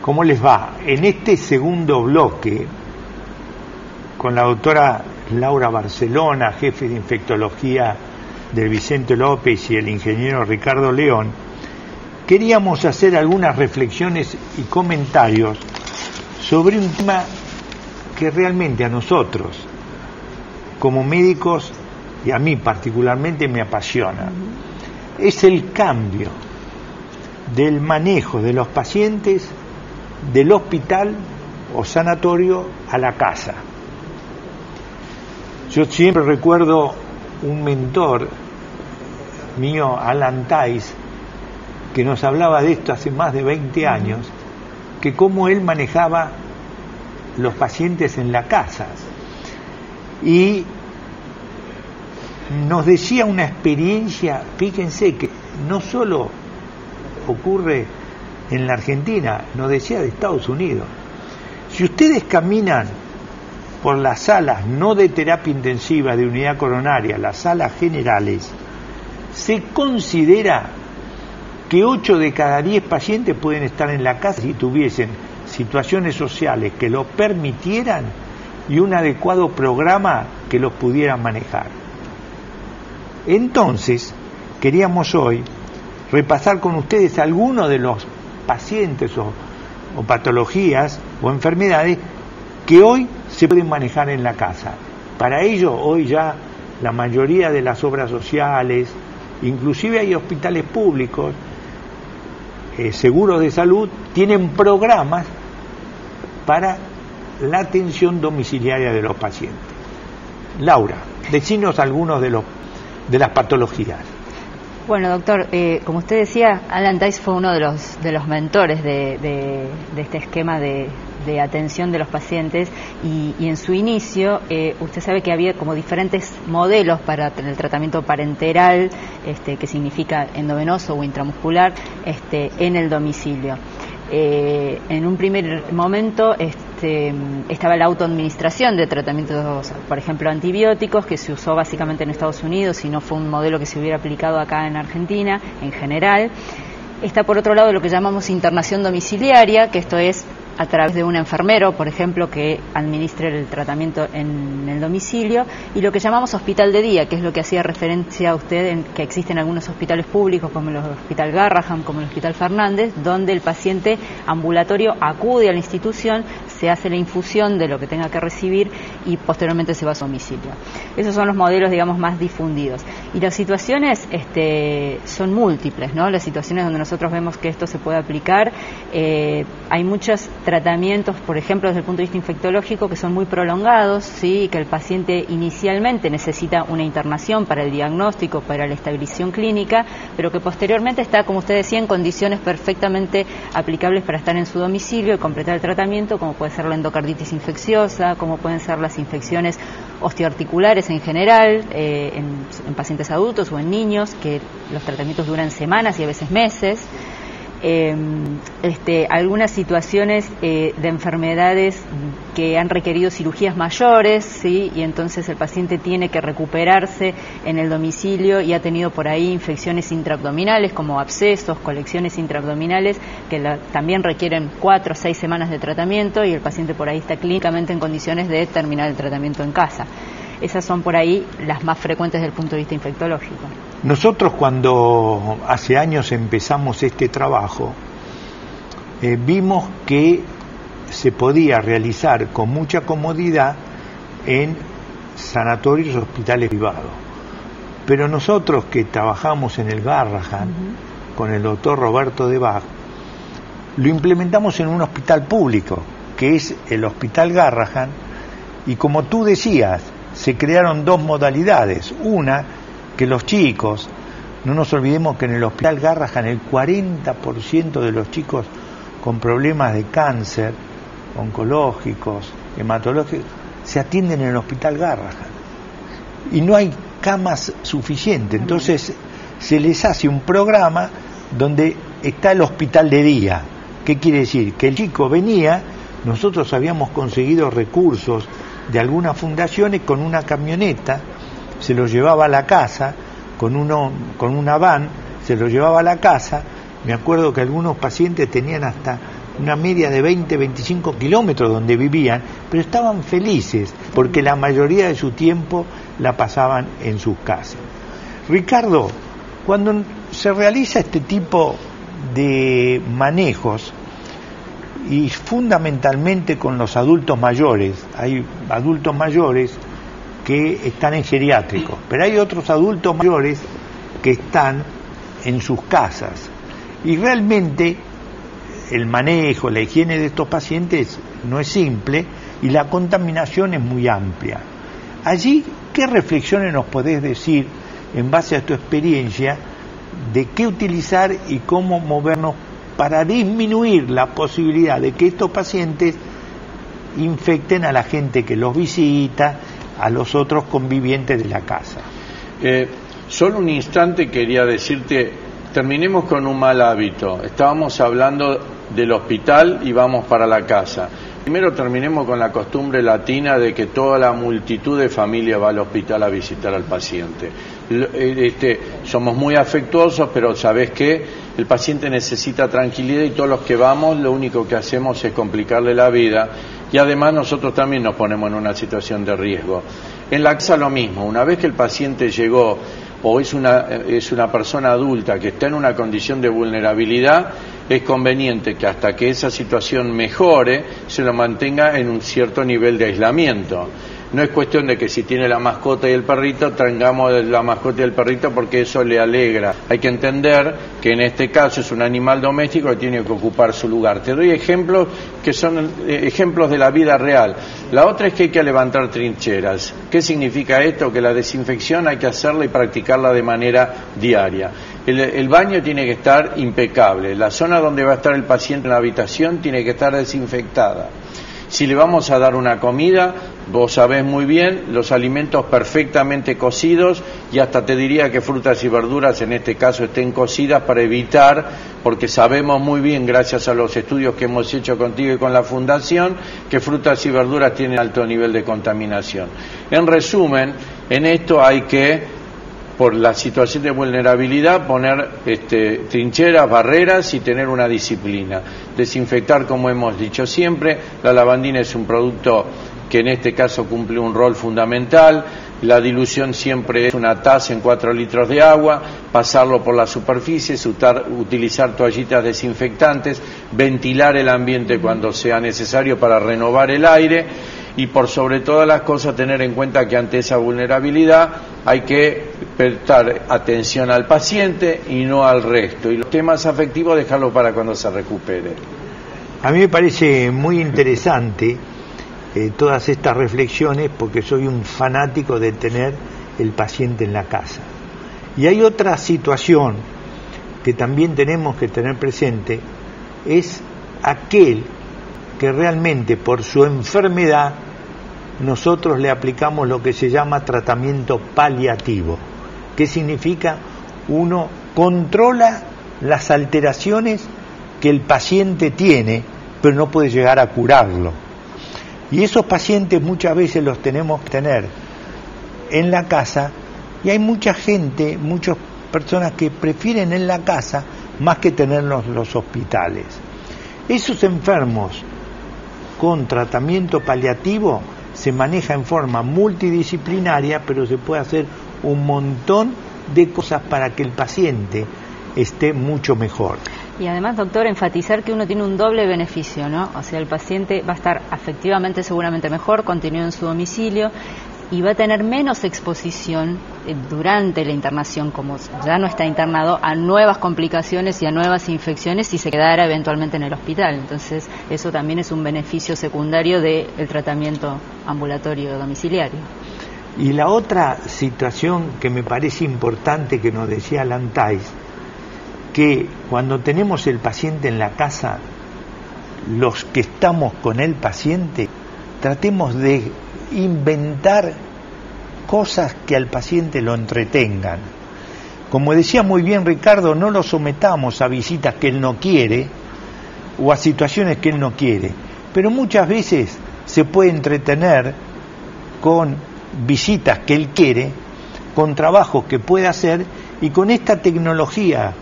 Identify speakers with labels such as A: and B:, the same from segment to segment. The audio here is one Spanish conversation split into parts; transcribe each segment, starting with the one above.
A: ¿Cómo les va? En este segundo bloque, con la doctora Laura Barcelona, jefe de infectología del Vicente López, y el ingeniero Ricardo León, queríamos hacer algunas reflexiones y comentarios sobre un tema que realmente a nosotros, como médicos, y a mí particularmente, me apasiona. Es el cambio del manejo de los pacientes del hospital o sanatorio a la casa. Yo siempre recuerdo un mentor mío, Alan Tice, que nos hablaba de esto hace más de 20 años, que cómo él manejaba los pacientes en la casa. Y nos decía una experiencia, fíjense que no solo ocurre en la Argentina, nos decía de Estados Unidos. Si ustedes caminan por las salas no de terapia intensiva de unidad coronaria, las salas generales, se considera que 8 de cada 10 pacientes pueden estar en la casa si tuviesen situaciones sociales que lo permitieran y un adecuado programa que los pudiera manejar. Entonces, queríamos hoy repasar con ustedes algunos de los pacientes o patologías o enfermedades que hoy se pueden manejar en la casa. Para ello, hoy ya la mayoría de las obras sociales, inclusive hay hospitales públicos, seguros de salud, tienen programas para la atención domiciliaria de los pacientes. Laura, decinos algunos de las patologías.
B: Bueno, doctor, como usted decía, Alan Tice fue uno de los mentores de este esquema de atención de los pacientes y en su inicio usted sabe que había como diferentes modelos para el tratamiento parenteral, que significa endovenoso o intramuscular, en el domicilio. En un primer momento estaba la autoadministración de tratamientos, por ejemplo, antibióticos, que se usó básicamente en Estados Unidos y no fue un modelo que se hubiera aplicado acá en Argentina en general. Está por otro lado lo que llamamos internación domiciliaria, que esto es a través de un enfermero, por ejemplo, que administre el tratamiento en el domicilio, y lo que llamamos hospital de día, que es lo que hacía referencia a usted, que existen algunos hospitales públicos como el Hospital Garrahan, como el Hospital Fernández, donde el paciente ambulatorio acude a la institución, se hace la infusión de lo que tenga que recibir y posteriormente se va a su domicilio. Esos son los modelos, digamos, más difundidos. Y las situaciones son múltiples, ¿no? Las situaciones donde nosotros vemos que esto se puede aplicar, hay muchos tratamientos, por ejemplo, desde el punto de vista infectológico, que son muy prolongados, ¿sí? Que el paciente inicialmente necesita una internación para el diagnóstico, para la estabilización clínica, pero que posteriormente está, como usted decía, en condiciones perfectamente aplicables para estar en su domicilio y completar el tratamiento, como puede ser la endocarditis infecciosa, como pueden ser las infecciones osteoarticulares en general, en pacientes adultos o en niños, que los tratamientos duran semanas y a veces meses. Algunas situaciones de enfermedades que han requerido cirugías mayores, ¿sí? Y entonces el paciente tiene que recuperarse en el domicilio y ha tenido por ahí infecciones intraabdominales como abscesos, colecciones intraabdominales que también requieren 4 o 6 semanas de tratamiento y el paciente por ahí está clínicamente en condiciones de terminar el tratamiento en casa. Esas son por ahí las más frecuentes desde el punto de vista infectológico.
A: Nosotros cuando hace años empezamos este trabajo, vimos que se podía realizar con mucha comodidad en sanatorios o hospitales privados. Pero nosotros que trabajamos en el Garrahan, con el doctor Roberto de Bach, lo implementamos en un hospital público, que es el Hospital Garrahan, y como tú decías, se crearon 2 modalidades. Una, que los chicos, no nos olvidemos que en el Hospital Garrahan el 40% de los chicos con problemas de cáncer, oncológicos, hematológicos, se atienden en el Hospital Garrahan. Y no hay camas suficientes, entonces se les hace un programa donde está el hospital de día. ¿Qué quiere decir? Que el chico venía, nosotros habíamos conseguido recursos de algunas fundaciones, con una camioneta se lo llevaba a la casa, con una van se lo llevaba a la casa Me acuerdo que algunos pacientes tenían hasta una media de 20, 25 kilómetros donde vivían, pero estaban felices porque la mayoría de su tiempo la pasaban en sus casas. Ricardo, cuando se realiza este tipo de manejos, y fundamentalmente con los adultos mayores, hay adultos mayores que están en geriátricos, pero hay otros adultos mayores que están en sus casas, y realmente el manejo, la higiene de estos pacientes no es simple y la contaminación es muy amplia. Allí, ¿qué reflexiones nos podés decir en base a tu experiencia de qué utilizar y cómo movernos para disminuir la posibilidad de que estos pacientes infecten a la gente que los visita, a los otros convivientes de la casa?
C: Solo un instante quería decirte, terminemos con un mal hábito. Estábamos hablando del hospital y vamos para la casa. Primero terminemos con la costumbre latina de que toda la multitud de familias va al hospital a visitar al paciente. Somos muy afectuosos, pero ¿sabés qué? El paciente necesita tranquilidad y todos los que vamos lo único que hacemos es complicarle la vida y además nosotros también nos ponemos en una situación de riesgo. En la casa lo mismo, una vez que el paciente llegó o es una persona adulta que está en una condición de vulnerabilidad, es conveniente que hasta que esa situación mejore se lo mantenga en un cierto nivel de aislamiento. No es cuestión de que si tiene la mascota y el perrito, traigamos la mascota y el perrito porque eso le alegra. Hay que entender que en este caso es un animal doméstico que tiene que ocupar su lugar. Te doy ejemplos que son ejemplos de la vida real. La otra es que hay que levantar trincheras. ¿Qué significa esto? Que la desinfección hay que hacerla y practicarla de manera diaria. El baño tiene que estar impecable. La zona donde va a estar el paciente en la habitación tiene que estar desinfectada. Si le vamos a dar una comida, vos sabés muy bien, los alimentos perfectamente cocidos y hasta te diría que frutas y verduras en este caso estén cocidas para evitar, porque sabemos muy bien, gracias a los estudios que hemos hecho contigo y con la Fundación, que frutas y verduras tienen alto nivel de contaminación. En resumen, en esto hay que, por la situación de vulnerabilidad, poner trincheras, barreras y tener una disciplina. Desinfectar, como hemos dicho siempre, la lavandina es un producto que en este caso cumple un rol fundamental. La dilución siempre es una taza en 4 litros de agua, pasarlo por las superficies, utilizar toallitas desinfectantes, ventilar el ambiente cuando sea necesario para renovar el aire y por sobre todas las cosas tener en cuenta que ante esa vulnerabilidad hay que prestar atención al paciente y no al resto, y los temas afectivos dejarlo para cuando se recupere.
A: A mí me parece muy interesante todas estas reflexiones porque soy un fanático de tener el paciente en la casa. Y hay otra situación que también tenemos que tener presente, es aquel que realmente por su enfermedad nosotros le aplicamos lo que se llama tratamiento paliativo. ¿Qué significa? Uno controla las alteraciones que el paciente tiene, pero no puede llegar a curarlo. Y esos pacientes muchas veces los tenemos que tener en la casa, y hay mucha gente, muchas personas que prefieren en la casa más que tenerlos en los hospitales. Esos enfermos con tratamiento paliativo se maneja en forma multidisciplinaria, pero se puede hacer un montón de cosas para que el paciente esté mucho mejor.
B: Y además, doctor, enfatizar que uno tiene un doble beneficio, ¿no? O sea, el paciente va a estar afectivamente seguramente mejor, continúa en su domicilio y va a tener menos exposición durante la internación, como ya no está internado, a nuevas complicaciones y a nuevas infecciones si se quedara eventualmente en el hospital. Entonces, eso también es un beneficio secundario del tratamiento ambulatorio domiciliario.
A: Y la otra situación que me parece importante que nos decía Lantais, que cuando tenemos el paciente en la casa, los que estamos con el paciente, tratemos de inventar cosas que al paciente lo entretengan. Como decía muy bien Ricardo, no lo sometamos a visitas que él no quiere o a situaciones que él no quiere, pero muchas veces se puede entretener con visitas que él quiere, con trabajos que puede hacer y con esta tecnología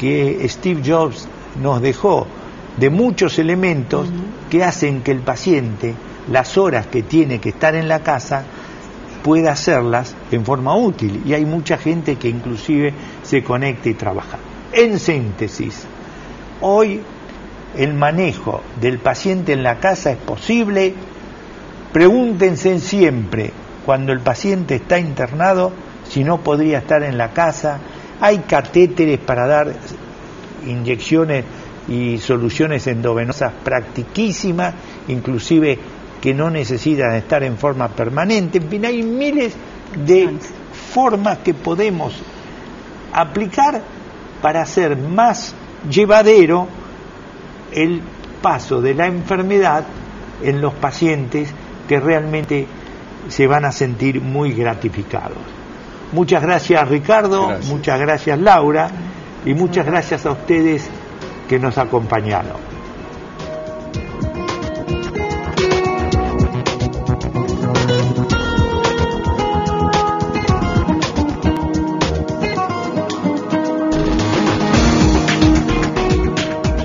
A: que Steve Jobs nos dejó, de muchos elementos que hacen que el paciente, las horas que tiene que estar en la casa, pueda hacerlas en forma útil. Y hay mucha gente que inclusive se conecta y trabaja. En síntesis, hoy el manejo del paciente en la casa es posible. Pregúntense siempre, cuando el paciente está internado, si no podría estar en la casa. Hay catéteres para dar inyecciones y soluciones endovenosas practiquísimas, inclusive que no necesitan estar en forma permanente. En fin, hay miles de formas que podemos aplicar para hacer más llevadero el paso de la enfermedad en los pacientes, que realmente se van a sentir muy gratificados. Muchas gracias, Ricardo. Gracias. Muchas gracias, Laura, y muchas gracias a ustedes que nos acompañaron.